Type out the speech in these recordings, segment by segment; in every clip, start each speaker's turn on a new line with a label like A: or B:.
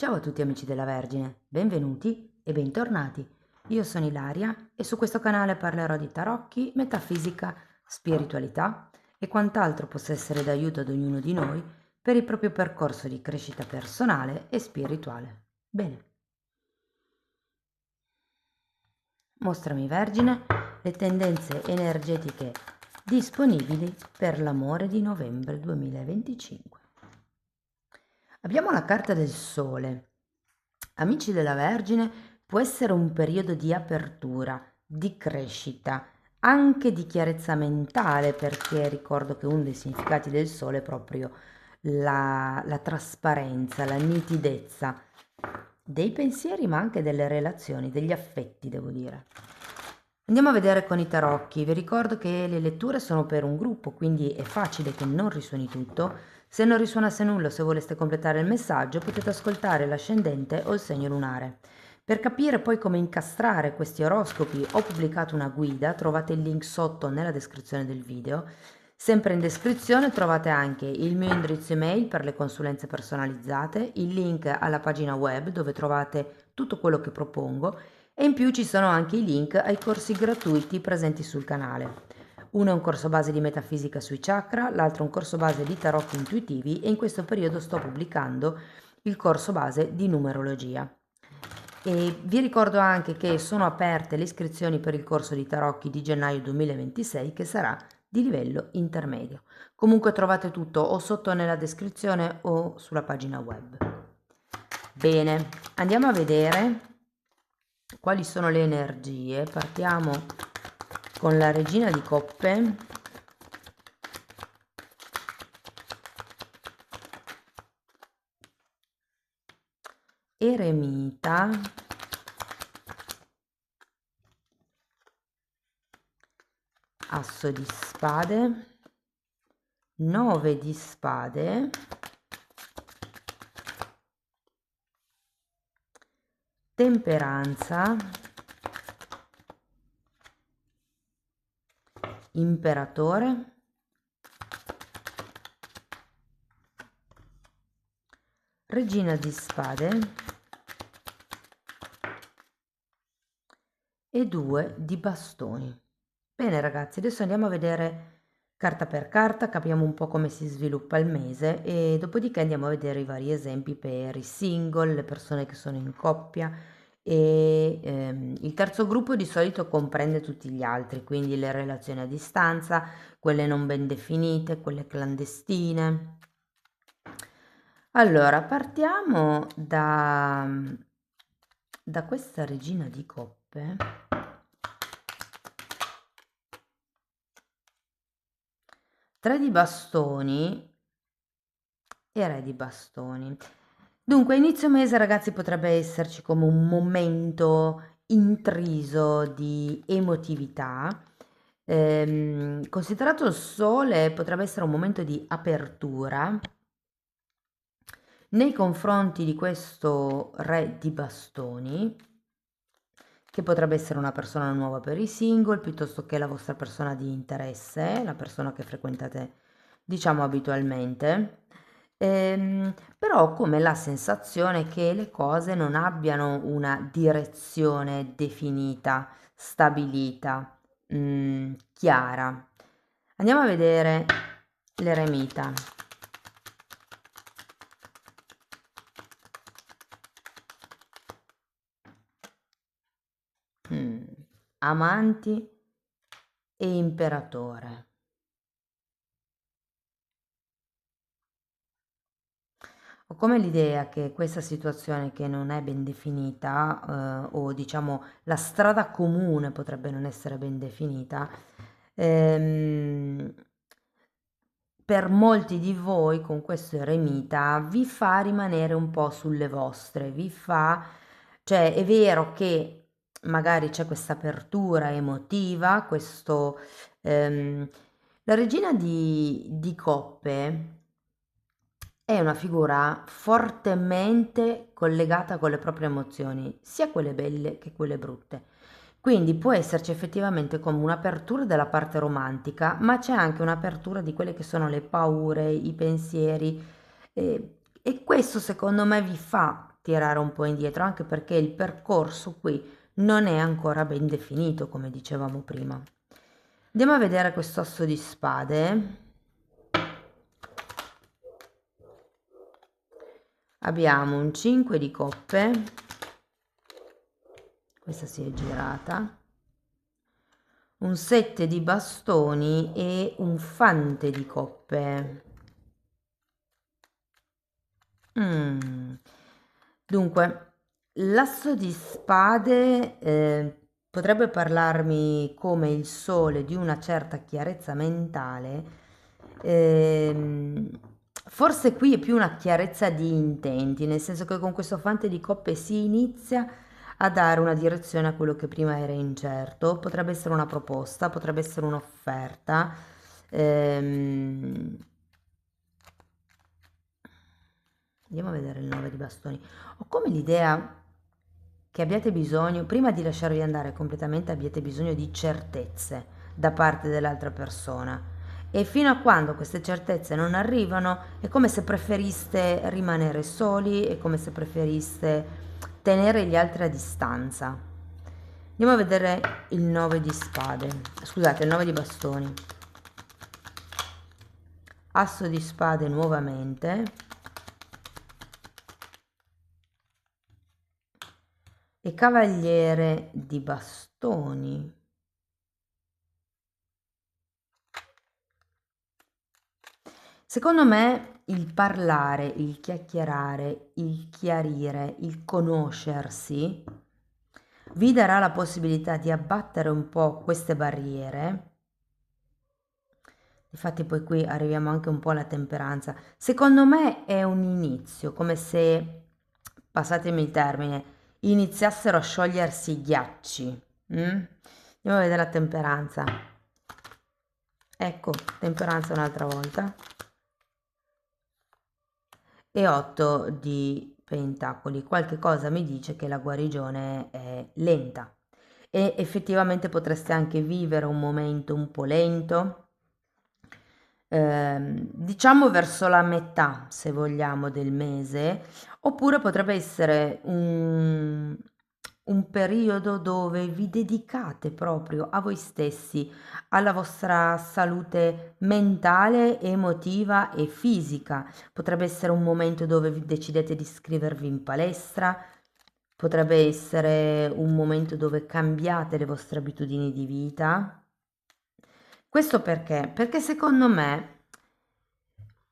A: Ciao a tutti amici della Vergine, benvenuti e bentornati. Io sono Ilaria e su questo canale parlerò di tarocchi, metafisica, spiritualità e quant'altro possa essere d'aiuto ad ognuno di noi per il proprio percorso di crescita personale e spirituale. Bene, mostrami Vergine le tendenze energetiche disponibili per l'amore di novembre 2025. Abbiamo la carta del Sole. Amici della Vergine, può essere un periodo di apertura, di crescita, anche di chiarezza mentale, perché ricordo che uno dei significati del Sole è proprio la trasparenza, la nitidezza dei pensieri, ma anche delle relazioni, degli affetti, devo dire. Andiamo a vedere con i tarocchi. Vi ricordo che le letture sono per un gruppo, quindi è facile che non risuoni tutto. Se non risuonasse nulla, se voleste completare il messaggio, potete ascoltare l'ascendente o il segno lunare. Per capire poi come incastrare questi oroscopi ho pubblicato una guida, trovate il link sotto nella descrizione del video. Sempre in descrizione trovate anche il mio indirizzo email per le consulenze personalizzate, il link alla pagina web dove trovate tutto quello che propongo e in più ci sono anche i link ai corsi gratuiti presenti sul canale. Uno è un corso base di metafisica sui chakra, l'altro è un corso base di tarocchi intuitivi e in questo periodo sto pubblicando il corso base di numerologia. E vi ricordo anche che sono aperte le iscrizioni per il corso di tarocchi di gennaio 2026 che sarà di livello intermedio. Comunque trovate tutto o sotto nella descrizione o sulla pagina web. Bene, andiamo a vedere quali sono le energie. Partiamo con la regina di coppe. Eremita, asso di spade, 9 di spade, temperanza, imperatore, regina di spade e 2 di bastoni. Bene ragazzi, adesso andiamo a vedere carta per carta, capiamo un po' come si sviluppa il mese e dopodiché andiamo a vedere i vari esempi per i single, le persone che sono in coppia e il terzo gruppo di solito comprende tutti gli altri, quindi le relazioni a distanza, quelle non ben definite, quelle clandestine. Allora, partiamo da questa regina di coppe. 3 di bastoni e re di bastoni. Dunque, inizio mese, ragazzi, potrebbe esserci come un momento intriso di emotività. Considerato il sole, potrebbe essere un momento di apertura nei confronti di questo re di bastoni, che potrebbe essere una persona nuova per i single, piuttosto che la vostra persona di interesse, la persona che frequentate, diciamo, abitualmente. Però ho come la sensazione che le cose non abbiano una direzione definita, stabilita, chiara. Andiamo a vedere l'eremita. Amanti e imperatore. Ho come l'idea che questa situazione che non è ben definita, o diciamo la strada comune potrebbe non essere ben definita, ehm, per molti di voi con questo eremita vi fa rimanere un po' sulle vostre, vi fa, cioè è vero che magari c'è questa apertura emotiva, questo, la regina di coppe è una figura fortemente collegata con le proprie emozioni, sia quelle belle che quelle brutte. Quindi può esserci effettivamente come un'apertura della parte romantica, ma c'è anche un'apertura di quelle che sono le paure, i pensieri e questo secondo me vi fa tirare un po' indietro, anche perché il percorso qui non è ancora ben definito, come dicevamo prima. Andiamo a vedere questo asso di spade. Abbiamo un 5 di coppe, questa si è girata, un 7 di bastoni e un fante di coppe. Dunque, l'asso di spade potrebbe parlarmi come il sole di una certa chiarezza mentale. Ehm, Forse qui è più una chiarezza di intenti, nel senso che con questo fante di coppe si inizia a dare una direzione a quello che prima era incerto. Potrebbe essere una proposta, potrebbe essere un'offerta. Ehm, Andiamo a vedere il 9 di bastoni. Ho come l'idea che abbiate bisogno, prima di lasciarvi andare completamente, abbiate bisogno di certezze da parte dell'altra persona. E fino a quando queste certezze non arrivano, è come se preferiste rimanere soli, è come se preferiste tenere gli altri a distanza. Andiamo a vedere il 9 di spade, scusate, il 9 di bastoni. Asso di spade nuovamente. E cavaliere di bastoni. Secondo me il parlare, il chiacchierare, il chiarire, il conoscersi vi darà la possibilità di abbattere un po' queste barriere. Infatti poi qui arriviamo anche un po' alla temperanza. Secondo me è un inizio, come se, passatemi il termine, iniziassero a sciogliersi i ghiacci. Andiamo a vedere la temperanza. Ecco, temperanza un'altra volta. E 8 di pentacoli. Qualche cosa mi dice che la guarigione è lenta e effettivamente potreste anche vivere un momento un po' lento, diciamo verso la metà, se vogliamo, del mese, oppure potrebbe essere un periodo dove vi dedicate proprio a voi stessi, alla vostra salute mentale, emotiva e fisica. Potrebbe essere un momento dove vi decidete di iscrivervi in palestra, potrebbe essere un momento dove cambiate le vostre abitudini di vita. Questo perché? Perché secondo me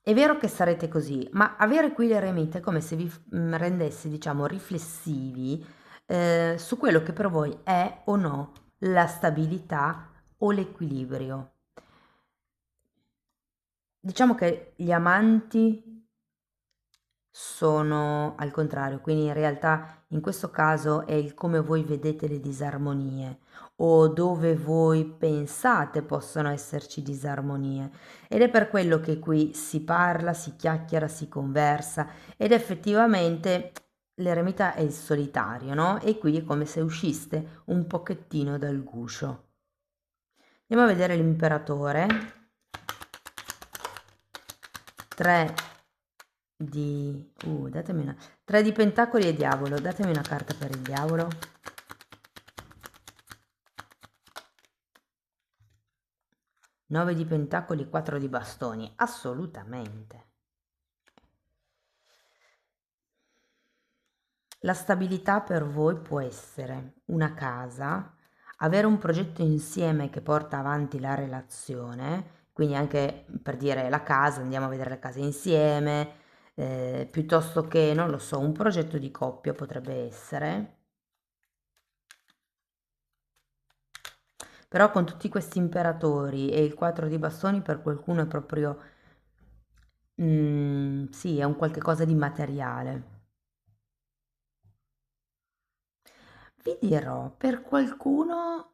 A: è vero che sarete così, ma avere qui l'eremita è come se vi rendesse, diciamo, riflessivi su quello che per voi è o no la stabilità o l'equilibrio. Diciamo che gli amanti sono al contrario, quindi in realtà in questo caso è il come voi vedete le disarmonie o dove voi pensate possano esserci disarmonie, ed è per quello che qui si parla, si chiacchiera, si conversa, ed effettivamente l'eremita è il solitario, no? E qui è come se usciste un pochettino dal guscio. Andiamo a vedere l'imperatore. 3 di datemi una 3 di pentacoli e diavolo, datemi una carta per il diavolo. 9 di pentacoli, 4 di bastoni, assolutamente. La stabilità per voi può essere una casa, avere un progetto insieme che porta avanti la relazione, quindi anche per dire la casa, andiamo a vedere la casa insieme, piuttosto che, non lo so, un progetto di coppia potrebbe essere. Però con tutti questi imperatori e il 4 di bastoni per qualcuno è proprio, sì, è un qualche cosa di materiale. Vi dirò, per qualcuno,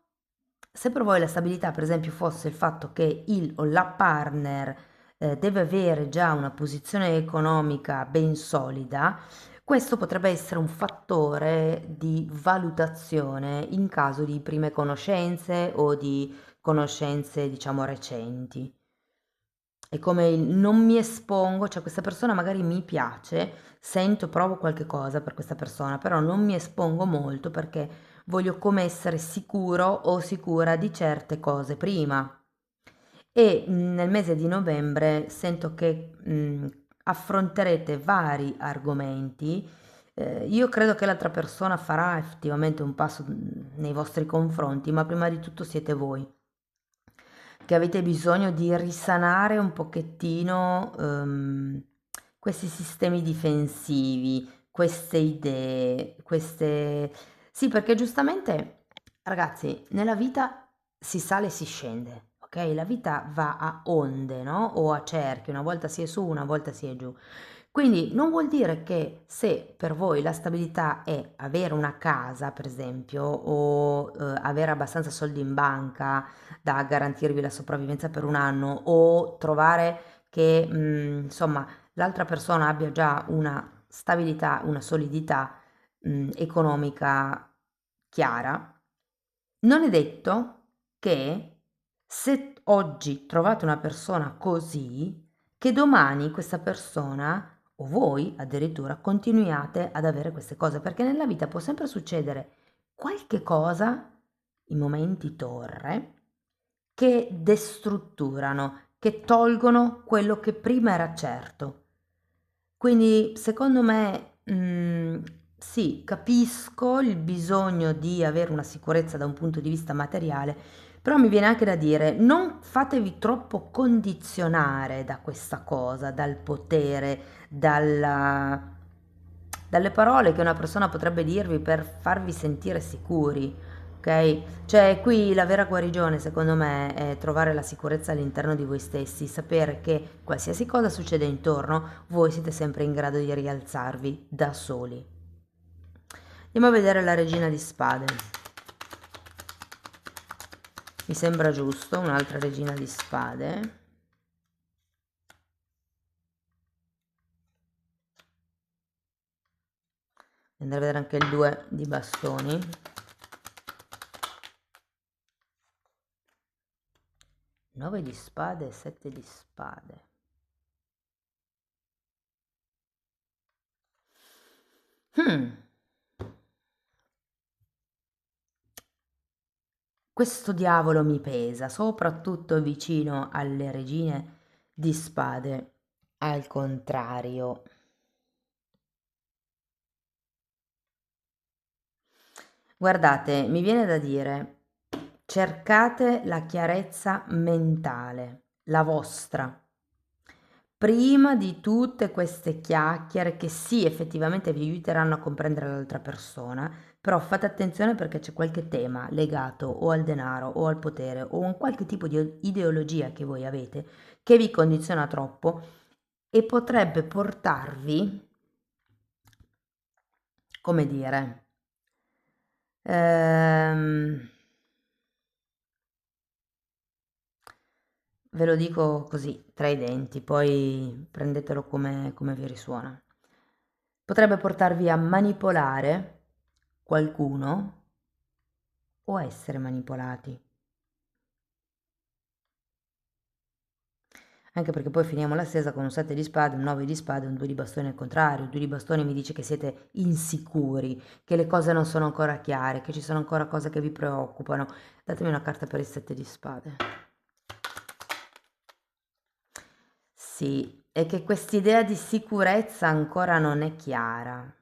A: se per voi la stabilità, per esempio, fosse il fatto che il o la partner deve avere già una posizione economica ben solida, questo potrebbe essere un fattore di valutazione in caso di prime conoscenze o di conoscenze, diciamo, recenti. è come il non mi espongo, cioè questa persona magari mi piace, sento, provo qualche cosa per questa persona, però non mi espongo molto perché voglio come essere sicuro o sicura di certe cose prima. E nel mese di novembre sento che affronterete vari argomenti. Io credo che l'altra persona farà effettivamente un passo nei vostri confronti, ma prima di tutto siete voi che avete bisogno di risanare un pochettino questi sistemi difensivi, queste idee, queste... Sì, perché giustamente, ragazzi, nella vita si sale e si scende, ok? La vita va a onde, no? O a cerchi, una volta si è su, una volta si è giù. Quindi non vuol dire che se per voi la stabilità è avere una casa, per esempio, o avere abbastanza soldi in banca, da garantirvi la sopravvivenza per un anno o trovare che insomma l'altra persona abbia già una stabilità, una solidità economica chiara, non è detto che se oggi trovate una persona così, che domani questa persona o voi addirittura continuiate ad avere queste cose, perché nella vita può sempre succedere qualche cosa, i momenti torre, che destrutturano, che tolgono quello che prima era certo. Quindi secondo me sì, capisco il bisogno di avere una sicurezza da un punto di vista materiale, però mi viene anche da dire, non fatevi troppo condizionare da questa cosa, dal potere, dalle parole che una persona potrebbe dirvi per farvi sentire sicuri. Ok? Cioè, qui la vera guarigione, secondo me, è trovare la sicurezza all'interno di voi stessi, sapere che qualsiasi cosa succede intorno, voi siete sempre in grado di rialzarvi da soli. Andiamo a vedere la regina di spade. Mi sembra giusto, un'altra regina di spade. Andrei a vedere anche il 2 di bastoni. 9 di spade e 7 di spade. Questo diavolo mi pesa, soprattutto vicino alle regine di spade. Al contrario. Guardate, mi viene da dire, cercate la chiarezza mentale, la vostra, prima di tutte queste chiacchiere che sì, effettivamente vi aiuteranno a comprendere l'altra persona, però fate attenzione perché c'è qualche tema legato o al denaro o al potere o a un qualche tipo di ideologia che voi avete che vi condiziona troppo e potrebbe portarvi, come dire, ehm, ve lo dico così, tra i denti, poi prendetelo come vi risuona. Potrebbe portarvi a manipolare qualcuno o a essere manipolati. Anche perché poi finiamo la stesa con un 7 di spade, un 9 di spade e un 2 di bastoni al contrario. Il 2 di bastoni mi dice che siete insicuri, che le cose non sono ancora chiare, che ci sono ancora cose che vi preoccupano. Datemi una carta per il 7 di spade. Sì, è che quest'idea di sicurezza ancora non è chiara.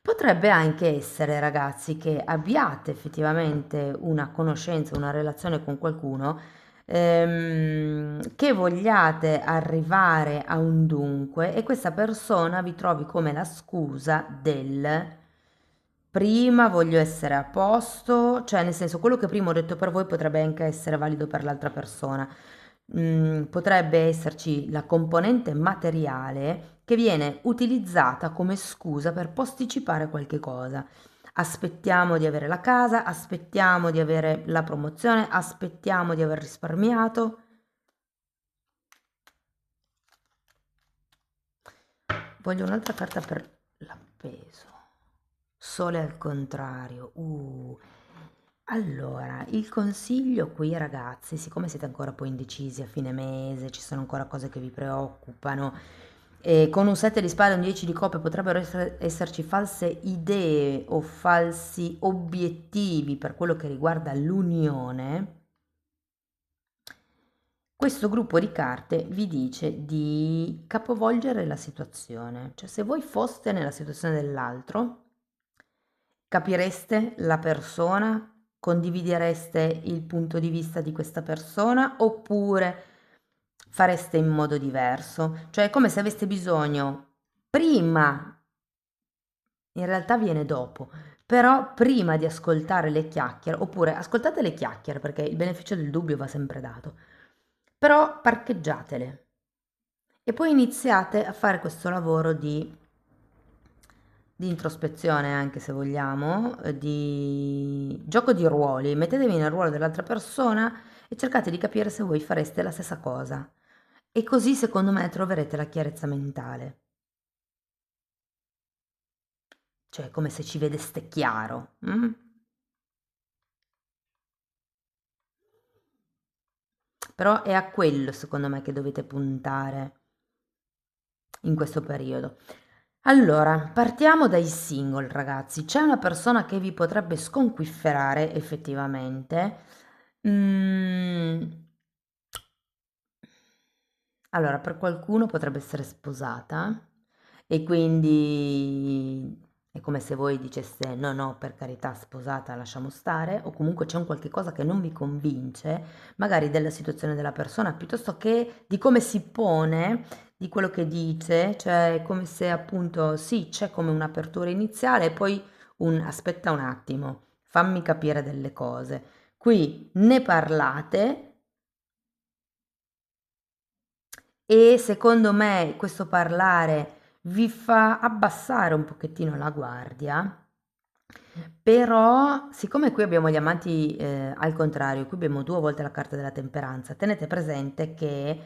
A: Potrebbe anche essere, ragazzi, che abbiate effettivamente una conoscenza, una relazione con qualcuno, che vogliate arrivare a un dunque e questa persona vi trovi come la scusa del prima voglio essere a posto, cioè nel senso quello che prima ho detto per voi potrebbe anche essere valido per l'altra persona. Potrebbe esserci la componente materiale che viene utilizzata come scusa per posticipare qualche cosa. Aspettiamo di avere la casa, aspettiamo di avere la promozione, aspettiamo di aver risparmiato. Voglio un'altra carta per l'appeso. Sole al contrario. Allora, il consiglio qui, ragazzi, siccome siete ancora poi indecisi a fine mese, ci sono ancora cose che vi preoccupano, e con un 7 di spade e un 10 di coppe potrebbero esserci false idee o falsi obiettivi per quello che riguarda l'unione. Questo gruppo di carte vi dice di capovolgere la situazione, cioè se voi foste nella situazione dell'altro, capireste la persona, condividereste il punto di vista di questa persona oppure fareste in modo diverso, cioè è come se aveste bisogno prima, in realtà viene dopo, però prima di ascoltare le chiacchiere, oppure ascoltate le chiacchiere perché il beneficio del dubbio va sempre dato, però parcheggiatele e poi iniziate a fare questo lavoro di introspezione, anche se vogliamo, di gioco di ruoli. Mettetevi nel ruolo dell'altra persona e cercate di capire se voi fareste la stessa cosa. E così, secondo me, troverete la chiarezza mentale. Cioè, come se ci vedeste chiaro. Però è a quello, secondo me, che dovete puntare in questo periodo. Allora, partiamo dai single, ragazzi. C'è una persona che vi potrebbe sconquifferare effettivamente. Mm, allora, per qualcuno potrebbe essere sposata e quindi è come se voi diceste no, no, per carità, sposata, lasciamo stare, o comunque c'è un qualche cosa che non vi convince, magari della situazione della persona, piuttosto che di come si pone, di quello che dice, cioè è come se appunto sì, c'è come un'apertura iniziale e poi un aspetta un attimo, fammi capire delle cose. Qui ne parlate e secondo me questo parlare vi fa abbassare un pochettino la guardia, però siccome qui abbiamo gli amanti al contrario, qui abbiamo due volte la carta della temperanza, tenete presente che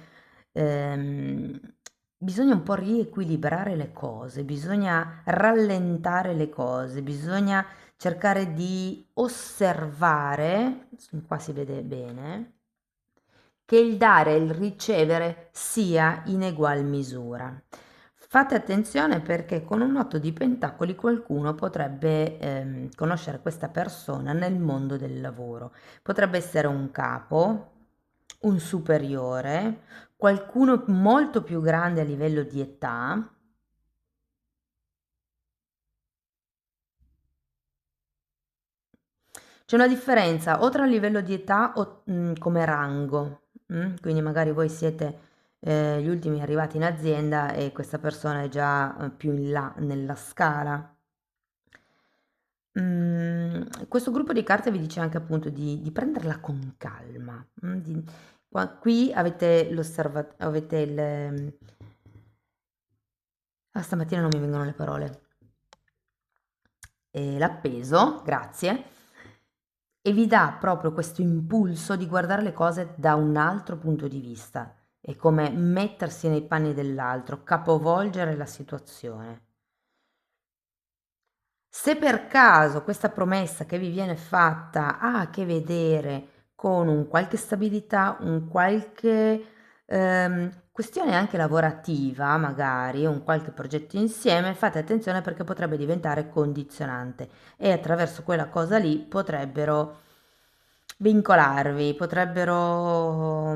A: ehm, bisogna un po' riequilibrare le cose, bisogna rallentare le cose, bisogna cercare di osservare, qua si vede bene, che il dare e il ricevere sia in egual misura. Fate attenzione perché con un 8 di pentacoli qualcuno potrebbe conoscere questa persona nel mondo del lavoro. Potrebbe essere un capo, un superiore, qualcuno molto più grande a livello di età. C'è una differenza o tra livello di età o come rango, quindi magari voi siete gli ultimi arrivati in azienda e questa persona è già più in là nella scala. Questo gruppo di carte vi dice anche appunto di prenderla con calma. Qui avete l'osservazione, avete il... stamattina non mi vengono le parole. L'appeso, grazie, e vi dà proprio questo impulso di guardare le cose da un altro punto di vista. È come mettersi nei panni dell'altro, capovolgere la situazione. Se per caso questa promessa che vi viene fatta ha a che vedere con un qualche stabilità, un qualche questione anche lavorativa, magari un qualche progetto insieme, fate attenzione perché potrebbe diventare condizionante e attraverso quella cosa lì potrebbero vincolarvi, potrebbero...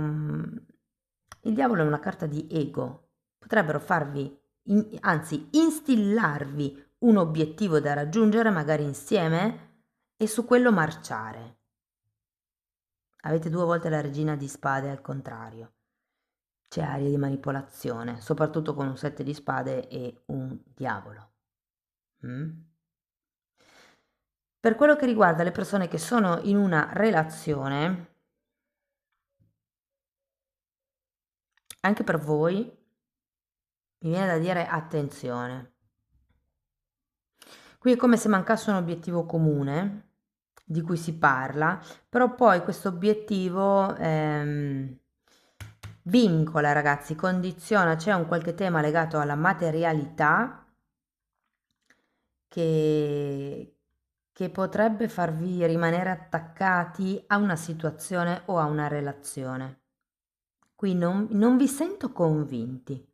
A: il diavolo è una carta di ego, potrebbero farvi, anzi instillarvi un obiettivo da raggiungere magari insieme e su quello marciare. Avete due volte la regina di spade al contrario. C'è aria di manipolazione, soprattutto con un 7 di spade e un diavolo. Per quello che riguarda le persone che sono in una relazione, anche per voi mi viene da dire attenzione. Qui è come se mancasse un obiettivo comune di cui si parla, però poi questo obiettivo vincola, ragazzi, condiziona, c'è un qualche tema legato alla materialità che, che potrebbe farvi rimanere attaccati a una situazione o a una relazione. Qui non vi sento convinti.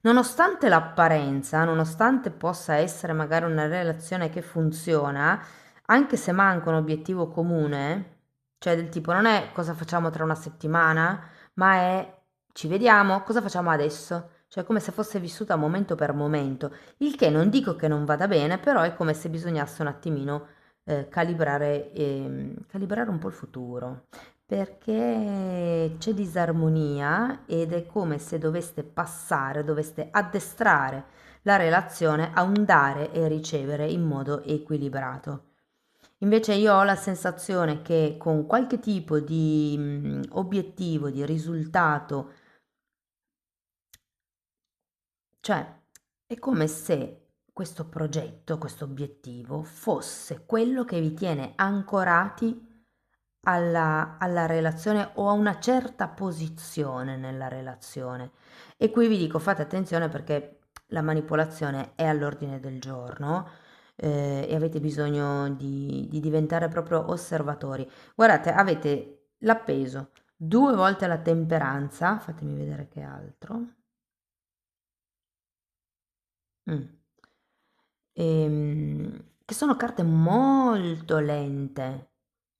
A: Nonostante l'apparenza, nonostante possa essere magari una relazione che funziona, anche se manca un obiettivo comune, cioè del tipo non è cosa facciamo tra una settimana, ma è ci vediamo, cosa facciamo adesso? Cioè come se fosse vissuta momento per momento, il che non dico che non vada bene, però è come se bisognasse un attimino calibrare un po' il futuro perché c'è disarmonia ed è come se doveste passare, doveste addestrare la relazione a un dare e ricevere in modo equilibrato. Invece io ho la sensazione che con qualche tipo di obiettivo, di risultato, cioè è come se questo progetto, questo obiettivo fosse quello che vi tiene ancorati alla relazione o a una certa posizione nella relazione. E qui vi dico, fate attenzione perché la manipolazione è all'ordine del giorno e avete bisogno di diventare proprio osservatori. Guardate, avete l'appeso, due volte la temperanza, fatemi vedere che altro. Mm. Che sono carte molto lente,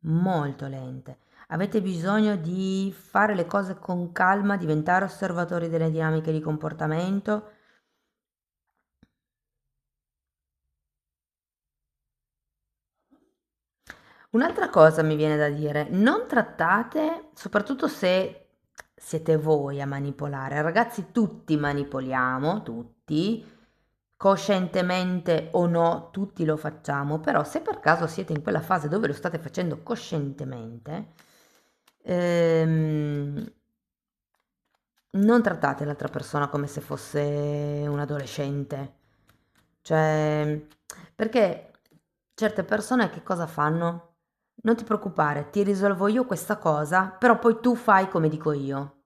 A: molto lente. Avete bisogno di fare le cose con calma, diventare osservatori delle dinamiche di comportamento. Un'altra cosa mi viene da dire, non trattate, soprattutto se siete voi a manipolare, ragazzi tutti manipoliamo, tutti, coscientemente o no, tutti lo facciamo, però se per caso siete in quella fase dove lo state facendo coscientemente, ehm, non trattate l'altra persona come se fosse un adolescente, cioè, perché certe persone che cosa fanno? Non ti preoccupare, ti risolvo io questa cosa, però poi tu fai come dico io.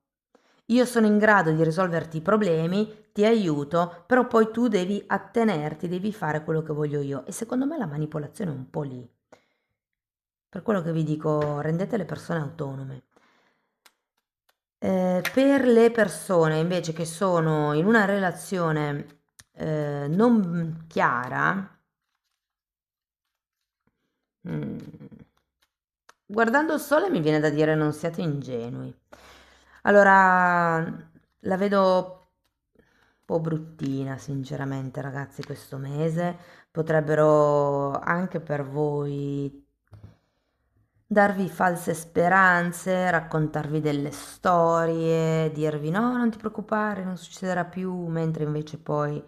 A: Io sono in grado di risolverti i problemi, ti aiuto, però poi tu devi attenerti, devi fare quello che voglio io. E secondo me la manipolazione è un po' lì. Per quello che vi dico, rendete le persone autonome. Per le persone invece che sono in una relazione non chiara, mm, guardando il sole mi viene da dire non siate ingenui. Allora, la vedo un po' bruttina, sinceramente, ragazzi, questo mese. Potrebbero anche per voi darvi false speranze, raccontarvi delle storie, dirvi no, non ti preoccupare, non succederà più, mentre invece poi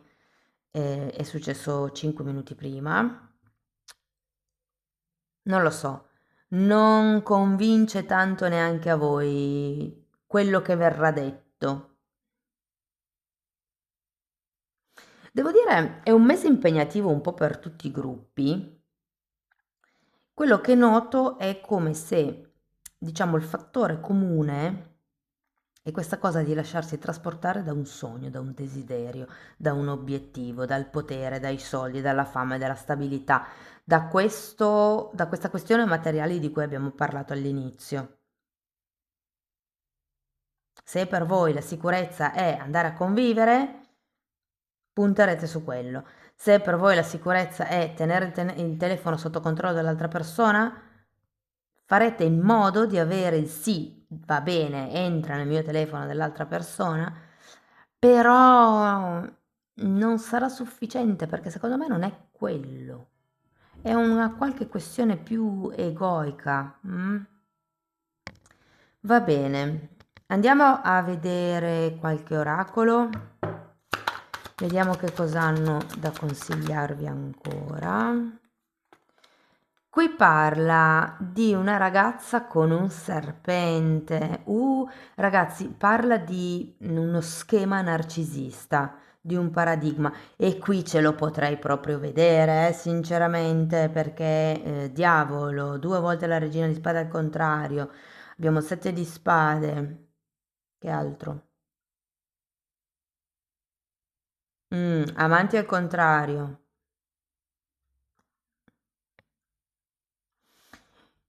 A: è successo 5 minuti prima. Non lo so, non convince tanto neanche a voi quello che verrà detto. Devo dire, è un mese impegnativo un po' per tutti i gruppi. Quello che noto è come se, diciamo, il fattore comune è questa cosa di lasciarsi trasportare da un sogno, da un desiderio, da un obiettivo, dal potere, dai soldi, dalla fama e dalla stabilità, da questa questione materiale di cui abbiamo parlato all'inizio. Se per voi la sicurezza è andare a convivere, punterete su quello. Se per voi la sicurezza è tenere il telefono sotto controllo dell'altra persona, farete in modo di avere il sì, va bene, entra nel mio telefono dell'altra persona, però non sarà sufficiente perché secondo me non è quello. È una qualche questione più egoica. Mm? Va bene, andiamo a vedere qualche oracolo. Vediamo che cosa hanno da consigliarvi ancora. Qui parla di una ragazza con un serpente. Ragazzi, parla di uno schema narcisista, di un paradigma. E qui ce lo potrei proprio vedere, sinceramente, perché diavolo, due volte la regina di spade al contrario. Abbiamo sette di spade. Che altro? Amanti al contrario.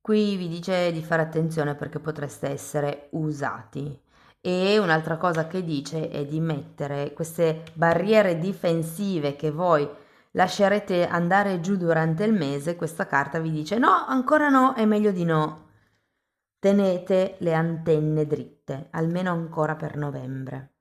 A: Qui vi dice di fare attenzione perché potreste essere usati. E un'altra cosa che dice è di mettere queste barriere difensive che voi lascerete andare giù durante il mese. Questa carta vi dice no, ancora no, è meglio di no. Tenete le antenne dritte, almeno ancora per novembre.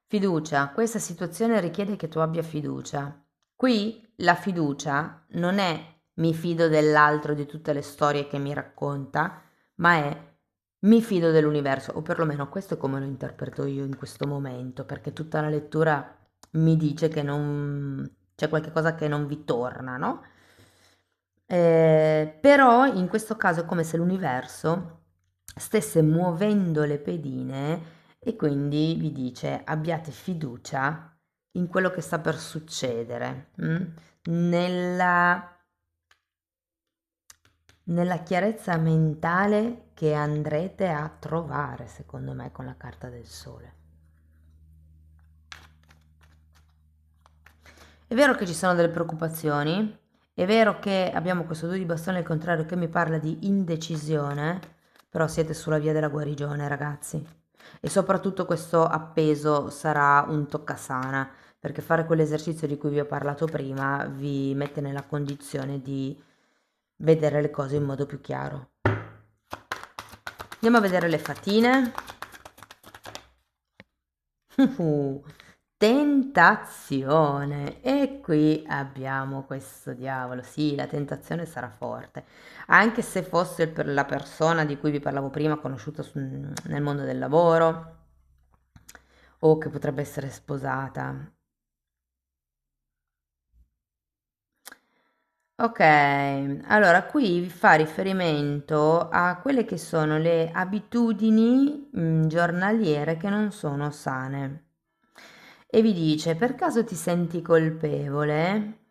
A: Fiducia. Questa situazione richiede che tu abbia fiducia. Qui la fiducia non è mi fido dell'altro, di tutte le storie che mi racconta, ma è mi fido dell'universo, o perlomeno questo è come lo interpreto io in questo momento, perché tutta la lettura mi dice che non c'è qualche cosa che non vi torna, no? Però in questo caso è come se l'universo stesse muovendo le pedine e quindi vi dice abbiate fiducia in quello che sta per succedere, nella, nella chiarezza mentale che andrete a trovare, secondo me, con la carta del sole. È vero che ci sono delle preoccupazioni, è vero che abbiamo questo 2 di bastoni al contrario che mi parla di indecisione, però siete sulla via della guarigione, ragazzi. E soprattutto questo appeso sarà un toccasana, perché fare quell'esercizio di cui vi ho parlato prima vi mette nella condizione di vedere le cose in modo più chiaro. Andiamo a vedere le fatine. Tentazione, e qui abbiamo questo diavolo. Sì, la tentazione sarà forte, anche se fosse per la persona di cui vi parlavo prima, conosciuta nel mondo del lavoro o che potrebbe essere sposata. Ok, allora qui vi fa riferimento a quelle che sono le abitudini giornaliere che non sono sane. E vi dice, per caso ti senti colpevole?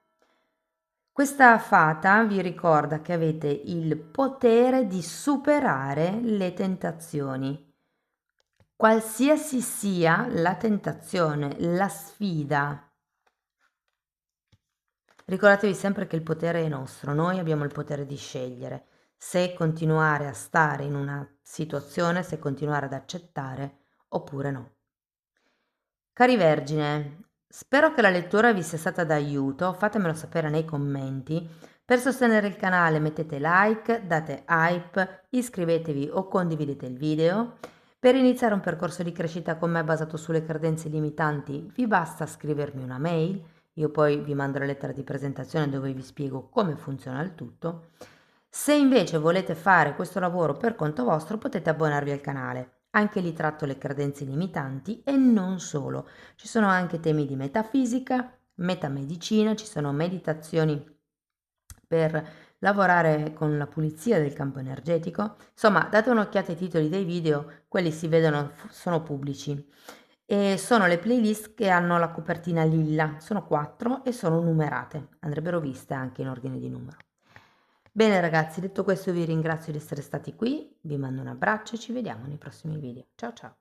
A: Questa fata vi ricorda che avete il potere di superare le tentazioni. Qualsiasi sia la tentazione, la sfida. Ricordatevi sempre che il potere è nostro, noi abbiamo il potere di scegliere se continuare a stare in una situazione, se continuare ad accettare oppure no. Cari Vergine, spero che la lettura vi sia stata d'aiuto, fatemelo sapere nei commenti. Per sostenere il canale mettete like, date hype, iscrivetevi o condividete il video. Per iniziare un percorso di crescita con me basato sulle credenze limitanti vi basta scrivermi una mail, io poi vi mando la lettera di presentazione dove vi spiego come funziona il tutto. Se invece volete fare questo lavoro per conto vostro potete abbonarvi al canale. Anche lì tratto le credenze limitanti e non solo. Ci sono anche temi di metafisica, metamedicina, ci sono meditazioni per lavorare con la pulizia del campo energetico. Insomma, date un'occhiata ai titoli dei video, quelli si vedono, sono pubblici. E sono le playlist che hanno la copertina lilla, sono 4 e sono numerate, andrebbero viste anche in ordine di numero. Bene ragazzi, detto questo vi ringrazio di essere stati qui, vi mando un abbraccio e ci vediamo nei prossimi video. Ciao ciao!